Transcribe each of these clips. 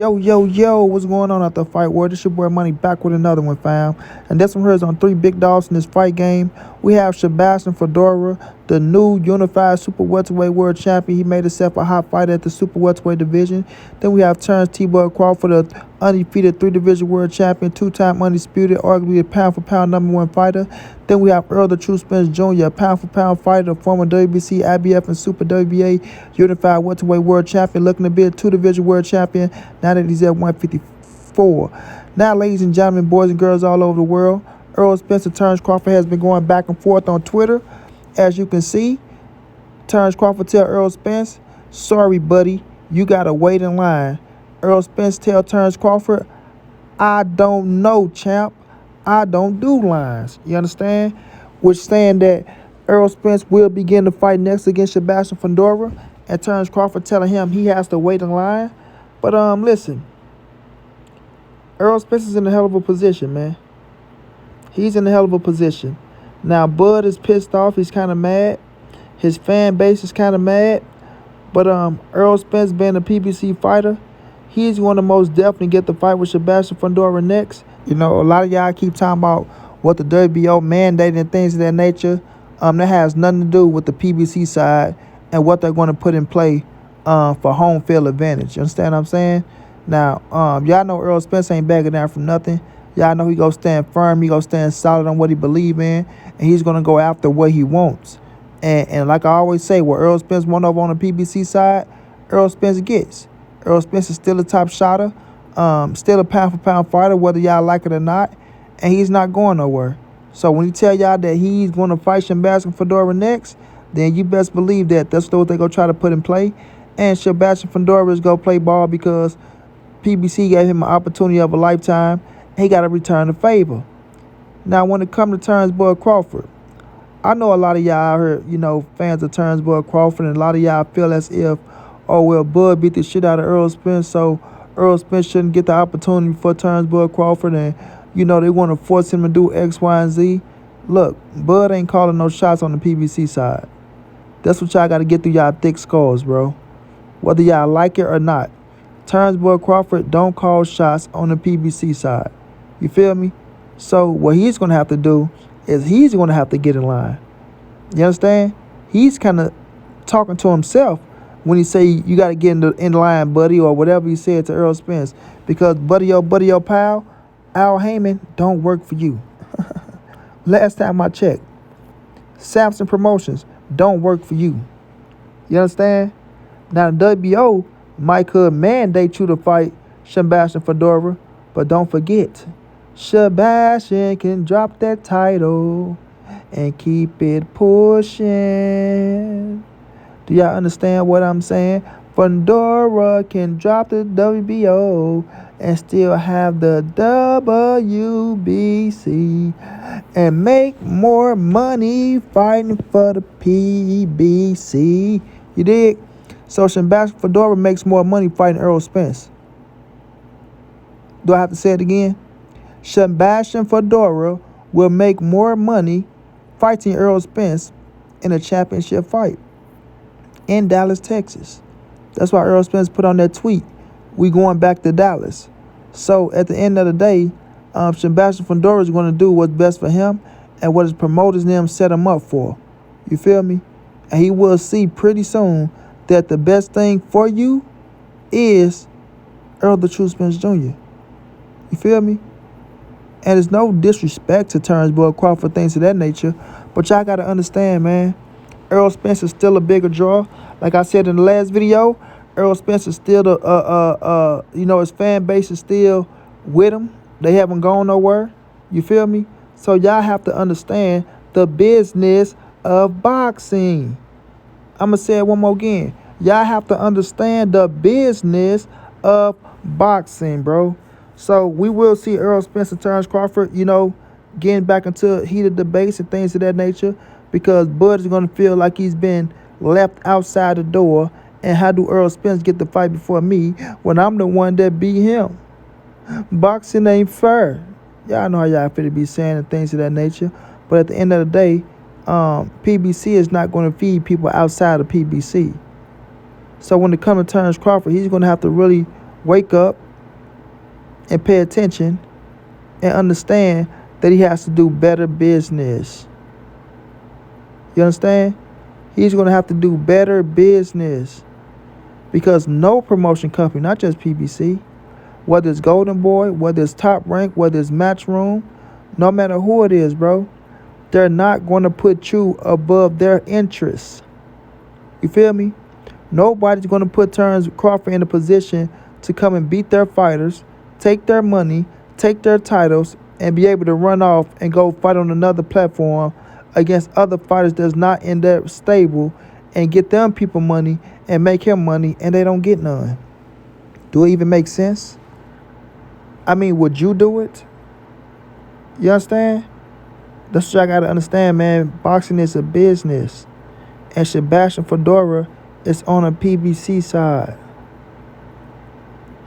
Yo, what's going on out the fight world? This your boy Money back with another one, fam. And this one here is on three big dogs in this fight game. We have Sebastian Fedora, the new unified super welterweight world champion. He made himself a hot fighter at the super welterweight division. Then we have Terence Crawford, the undefeated three-division world champion, two-time undisputed, arguably a pound-for-pound #1 fighter. Then we have Errol, the True Spence Jr., a pound-for-pound fighter, former WBC, IBF, and Super WBA unified welterweight world champion, looking to be a two-division world champion now that he's at 154. Now, ladies and gentlemen, boys and girls all over the world, Errol Spence and Terence Crawford has been going back and forth on Twitter. As you can see, Terence Crawford tell Errol Spence, "Sorry, buddy, you gotta wait in line." Errol Spence tell Terence Crawford, "I don't know, champ. I don't do lines." You understand? Which saying that Errol Spence will begin the fight next against Sebastian Fedora, and Terence Crawford telling him he has to wait in line. But listen, Errol Spence is in a hell of a position, man. He's in a hell of a position. Now, Bud is pissed off. He's kind of mad. His fan base is kind of mad. But Errol Spence being a PBC fighter, he's going to most definitely get the fight with Sebastian Fedora next. You know, a lot of y'all keep talking about what the WBO mandated and things of that nature. That has nothing to do with the PBC side and what they're going to put in play for home field advantage. You understand what I'm saying? Now, y'all know Errol Spence ain't backing down from nothing. Y'all know he gonna stand firm. He gonna stand solid on what he believe in, and he's gonna go after what he wants. And like I always say, what Errol Spence won over on the PBC side, Errol Spence gets. Errol Spence is still a top shotter, still a pound-for-pound fighter, whether y'all like it or not, and he's not going nowhere. So when he tell y'all that he's going to fight Sebastian Fedora next, then you best believe that that's what they're going to try to put in play. And Sebastian Fedora is going to play ball because PBC gave him an opportunity of a lifetime, and he got to return the favor. Now, when it comes to Terence Crawford, I know a lot of y'all out here, you know, fans of Terence Crawford, and a lot of y'all feel as if, oh, well, Bud beat the shit out of Errol Spence, so Errol Spence shouldn't get the opportunity for Terence Crawford, and, you know, they want to force him to do X, Y, and Z. Look, Bud ain't calling no shots on the PBC side. That's what y'all got to get through y'all thick skulls, bro. Whether y'all like it or not, Terence Crawford don't call shots on the PBC side. You feel me? So what he's going to have to do is he's going to have to get in line. You understand? He's kind of talking to himself when he say you got to get in line, buddy, or whatever he said to Errol Spence. Because buddy, your pal, Al Heyman, don't work for you. Last time I checked, Samson Promotions don't work for you. You understand? Now, the WBO might could mandate you to fight Sebastian Fedora, but don't forget, Sebastian can drop that title and keep it pushing. Do y'all understand what I'm saying? Fedora can drop the WBO and still have the WBC and make more money fighting for the PBC. You dig? So Sebastian Fedora makes more money fighting Errol Spence. Do I have to say it again? Sebastian Fedora will make more money fighting Errol Spence in a championship fight in Dallas, Texas. That's why Errol Spence put on that tweet, "We going back to Dallas." So at the end of the day, Sebastian Fedora is going to do what's best for him and what his promoters and them set him up for. You feel me? And he will see pretty soon that the best thing for you is Errol the True Spence Jr. You feel me? And there's no disrespect to Terence Crawford, things of that nature, but y'all got to understand, man, Errol Spence is still a bigger draw. Like I said in the last video, Errol Spence is still you know, his fan base is still with him. They haven't gone nowhere. You feel me? So y'all have to understand the business of boxing. I'm going to say it one more again. Y'all have to understand the business of boxing, bro. So we will see Errol Spence and Terence Crawford, you know, getting back into heated debates and things of that nature, because Bud is going to feel like he's been left outside the door. And how do Errol Spence get the fight before me when I'm the one that beat him? Boxing ain't fair. Y'all know how y'all fit to be saying and things of that nature. But at the end of the day, PBC is not going to feed people outside of PBC. So when it comes to Terence Crawford, he's going to have to really wake up and pay attention and understand that he has to do better business. You understand? He's going to have to do better business because no promotion company, not just PBC, whether it's Golden Boy, whether it's Top Rank, whether it's Matchroom, no matter who it is, bro, they're not going to put you above their interests. You feel me? Nobody's going to put Terence Crawford in a position to come and beat their fighters, take their money, take their titles, and be able to run off and go fight on another platform against other fighters that's not in their stable and get them people money and make him money and they don't get none. Do it even make sense? I mean, would you do it? You understand? That's what I gotta understand, man. Boxing is a business. And Sebastian Fedora is on a PBC side.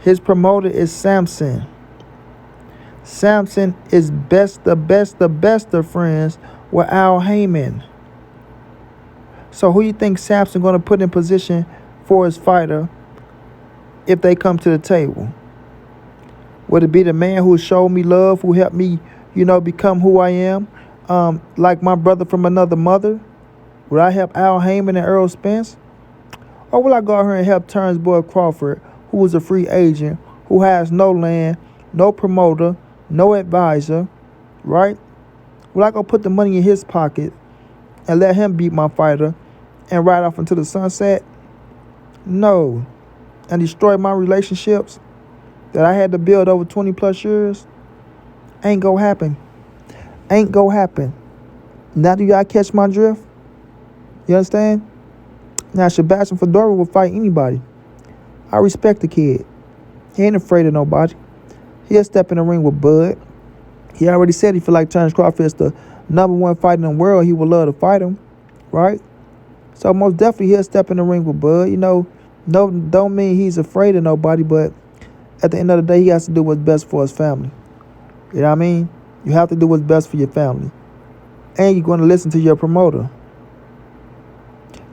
His promoter is Samson. Samson is the best of friends with Al Heyman. So who you think Samson gonna put in position for his fighter if they come to the table? Would it be the man who showed me love, who helped me, become who I am? Like my brother from another mother? Would I help Al Heyman and Errol Spence? Or will I go out here and help Terence Boy Crawford, who is a free agent, who has no land, no promoter, no advisor, right? Will I go put the money in his pocket and let him beat my fighter and ride off into the sunset? No. And destroy my relationships that I had to build over 20 plus years? Ain't gonna happen. Ain't gonna happen. Now do y'all catch my drift? You understand? Now Sebastian Fedora will fight anybody. I respect the kid. He ain't afraid of nobody. He'll step in the ring with Bud. He already said he feel like Terence Crawford is the #1 fighter in the world. He would love to fight him, right? So most definitely he'll step in the ring with Bud. No, don't mean he's afraid of nobody, but at the end of the day, he has to do what's best for his family. You know what I mean? You have to do what's best for your family. And you're going to listen to your promoter.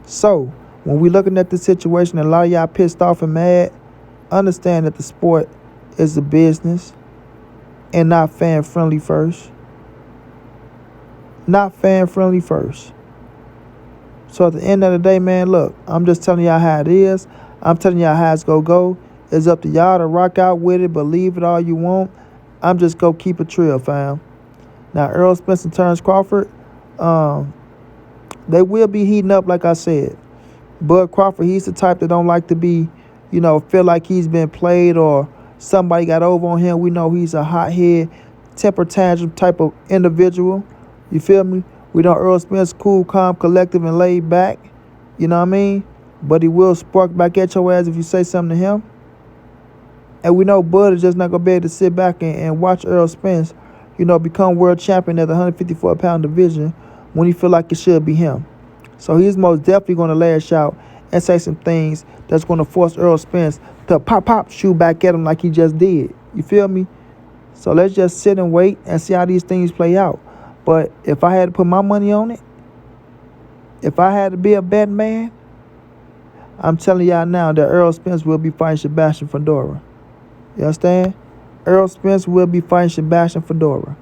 So, when we're looking at this situation, a lot of y'all pissed off and mad, understand that the sport is a business and not fan-friendly first. Not fan-friendly first. So at the end of the day, man, look, I'm just telling y'all how it is. I'm telling y'all how it's going to go. It's up to y'all to rock out with it, believe it all you want. I'm just going to keep it real, fam. Now, Errol Spence and Terence Crawford, they will be heating up, like I said. Bud Crawford, he's the type that don't like to be, feel like he's been played or somebody got over on him. We know he's a hothead, temper tantrum type of individual. You feel me? We know Errol Spence cool, calm, collective, and laid back. You know what I mean? But he will spark back at your ass if you say something to him. And we know Bud is just not going to be able to sit back and watch Errol Spence, become world champion at the 154-pound division when he feel like it should be him. So he's most definitely going to lash out and say some things that's going to force Errol Spence to shoot back at him like he just did. You feel me? So let's just sit and wait and see how these things play out. But if I had to put my money on it, if I had to be a betting man, I'm telling y'all now that Errol Spence will be fighting Sebastian Fedora. You understand? Errol Spence will be fighting Sebastian Fedora.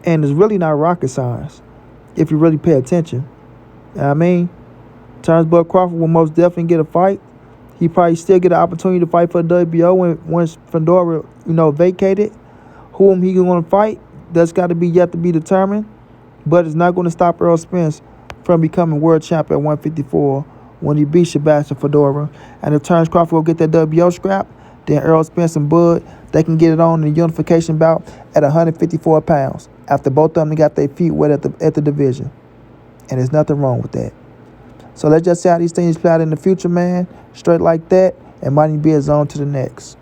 And it's really not rocket science if you really pay attention. You know what I mean? Terence Bud Crawford will most definitely get a fight. He probably still get an opportunity to fight for the WBO once Fedora, vacated. Whom he going to fight, that's got to be yet to be determined. But it's not going to stop Errol Spence from becoming world champion at 154 when he beats Sebastian Fedora. And if Terence Crawford will get that WBO scrap, then Errol Spence and Bud, they can get it on in the unification bout at 154 pounds after both of them got their feet wet at the division. And there's nothing wrong with that. So let's just see how these things play out in the future, man. Straight like that, and might be a zone to the next.